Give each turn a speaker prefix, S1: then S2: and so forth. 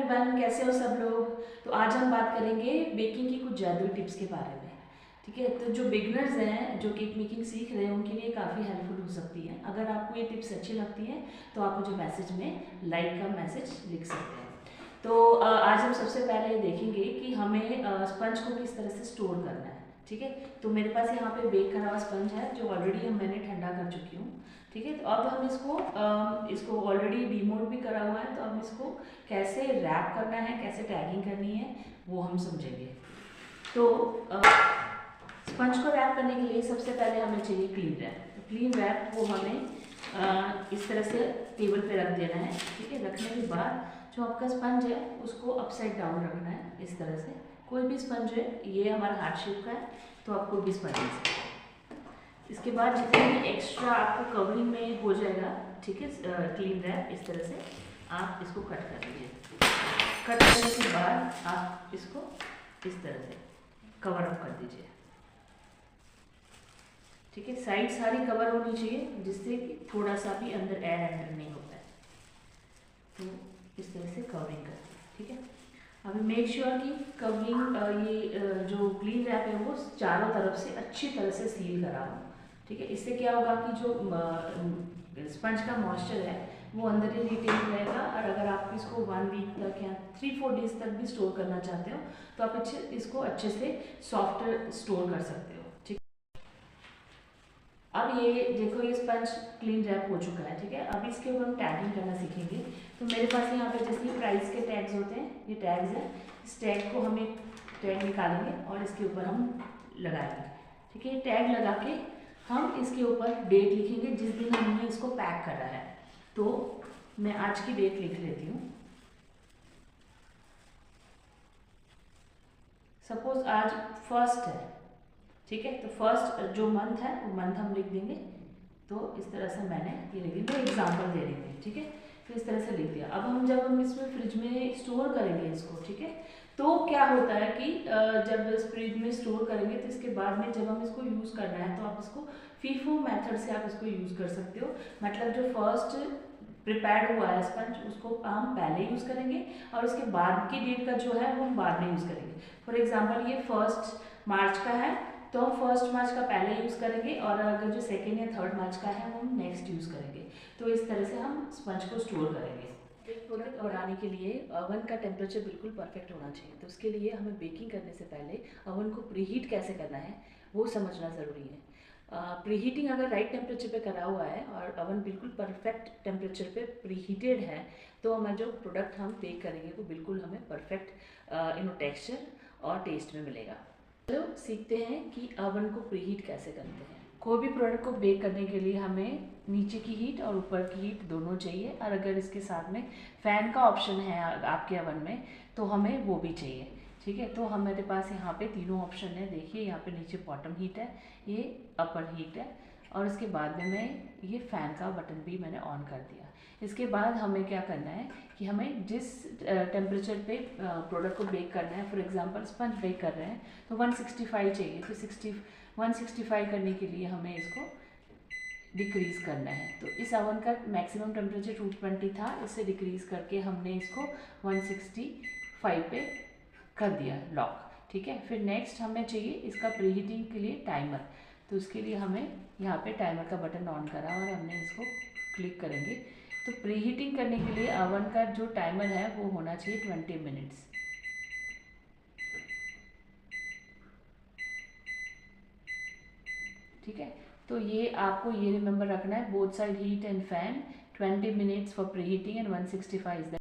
S1: Everyone, कैसे हो सब लोग। तो आज हम बात करेंगे बेकिंग की कुछ जादुई टिप्स के बारे में। ठीक है, तो जो बिगनर्स हैं जो केक मेकिंग सीख रहे हैं उनके लिए काफ़ी हेल्पफुल हो सकती है। अगर आपको ये टिप्स अच्छी लगती हैं तो आप मुझे मैसेज में लाइक का मैसेज लिख सकते हैं। तो आज हम सबसे पहले देखेंगे कि हमें स्पंज को किस तरह से स्टोर करना है। ठीक है, तो मेरे पास यहाँ पे बेक करा हुआ स्पंज है जो ऑलरेडी मैंने ठंडा कर चुकी हूँ। ठीक है, तो अब हम इसको ऑलरेडी डीमोल्ड भी करा हुआ है, तो अब इसको कैसे रैप करना है, कैसे टैगिंग करनी है वो हम समझेंगे। तो स्पंज को रैप करने के लिए सबसे पहले हमें चाहिए क्लीन रैप। तो क्लीन रैप को हमें इस तरह से टेबल पे रख देना है। ठीक है, रखने के बाद जो आपका स्पंज है उसको अपसाइड डाउन रखना है इस तरह से। कोई भी स्पंज है, ये हमारा हार्ट शेप का है तो आप कोई भी स्पंज ले सकते हैं। इसके बाद जितने भी एक्स्ट्रा आपको कवरिंग में हो जाएगा, ठीक है, क्लीन रैप इस तरह से आप इसको कट कर लीजिए। कट करने के बाद आप इसको इस तरह से कवर अप कर दीजिए। ठीक है, साइड सारी कवर होनी चाहिए जिससे कि थोड़ा सा भी अंदर एयर एंटर नहीं होता है। तो इस तरह से कवरिंग कर दीजिए। ठीक है, अभी मेक श्योर कि कवरिंग ये जो क्लीन रैप है वो चारों तरफ से अच्छी तरह से सील करा हो। ठीक है, इससे क्या होगा कि जो स्पंज का मॉइस्चर है वो अंदर ही रिटेन रहेगा। और अगर आप इसको 1 वीक तक या 3-4 डेज तक भी स्टोर करना चाहते हो तो आप इसको अच्छे से सॉफ्ट स्टोर कर सकते हो। ठीक, अब ये देखो ये स्पंज क्लीन रैप हो चुका है। ठीक है, अब इसके ऊपर हम टैगिंग करना सीखेंगे। तो मेरे पास यहाँ पे जैसे प्राइस के टैग्स होते हैं, ये टैग्स हैं। इस टैग को हम एक टैग निकालेंगे और इसके ऊपर हम लगाएंगे। ठीक है, टैग लगा के हम इसके ऊपर डेट लिखेंगे जिस दिन हमने इसको पैक करा है। तो मैं आज की डेट लिख लेती हूँ। सपोज आज 1 है। ठीक है, तो 1 जो मंथ है वो मंथ हम लिख देंगे। तो इस तरह से मैंने ये लिख दिया, एग्जाम्पल दे रही थी। ठीक है, तो इस तरह से लिख दिया। अब जब हम इसमें फ्रिज में स्टोर करेंगे इसको, ठीक है, तो क्या होता है कि जब इस फ्रिज में स्टोर करेंगे तो इसके बाद में जब हम इसको यूज़ करना है तो आप इसको फीफो मेथड से आप इसको यूज़ कर सकते हो। मतलब जो फर्स्ट प्रिपेयर्ड हुआ है स्पंज उसको हम पहले यूज़ करेंगे और उसके बाद की डेट का जो है वो हम बाद में यूज़ करेंगे। फॉर एग्जाम्पल ये 1 मार्च का है तो हम 1 मार्च का पहले यूज़ करेंगे और अगर जो 2 या 3 मार्च का है वो हम नेक्स्ट यूज़ करेंगे। तो इस तरह से हम स्पंज को स्टोर करेंगे। एक प्रोडक्ट बनाने के लिए अवन का टेम्परेचर बिल्कुल परफेक्ट होना चाहिए। तो उसके लिए हमें बेकिंग करने से पहले अवन को प्रीहीट कैसे करना है वो समझना ज़रूरी है। प्रीहीटिंग अगर राइट टेम्परेचर पे करा हुआ है और अवन बिल्कुल परफेक्ट टेम्परेचर पे प्रीहीटेड है तो हमारा जो प्रोडक्ट हम बेक करेंगे वो बिल्कुल हमें परफेक्ट टेक्सचर और टेस्ट में मिलेगा। चलो सीखते हैं कि अवन को प्रीहीट कैसे करते हैं। कोई भी प्रोडक्ट को बेक करने के लिए हमें नीचे की हीट और ऊपर की हीट दोनों चाहिए। और अगर इसके साथ में फ़ैन का ऑप्शन है आपके अवन में तो हमें वो भी चाहिए। ठीक है, तो हमारे पास यहाँ पे तीनों ऑप्शन है। देखिए यहाँ पे नीचे बॉटम हीट है, ये अपर हीट है और इसके बाद में मैं ये फ़ैन का बटन भी मैंने ऑन कर दिया। इसके बाद हमें क्या करना है कि हमें जिस टेम्परेचर पे प्रोडक्ट को बेक करना है, फॉर एग्जांपल स्पंज बेक कर रहे हैं तो 165 चाहिए। तो 165 करने के लिए हमें इसको डिक्रीज़ करना है। तो इस अवन का मैक्सिमम टेम्परेचर 220 था, इससे डिक्रीज़ करके हमने इसको 165 पे कर दिया लॉक। ठीक है, फिर नेक्स्ट हमें चाहिए इसका प्रीहीटिंग के लिए टाइमर। तो उसके लिए हमें यहाँ पे टाइमर का बटन ऑन करा और हमने इसको क्लिक करेंगे। तो प्रीहीटिंग करने के लिए अवन का जो टाइमर है वो होना चाहिए 20 मिनट्स। ठीक है, तो ये आपको ये रिमेंबर रखना है, both side heat and fan 20 minutes for preheating and 165 is the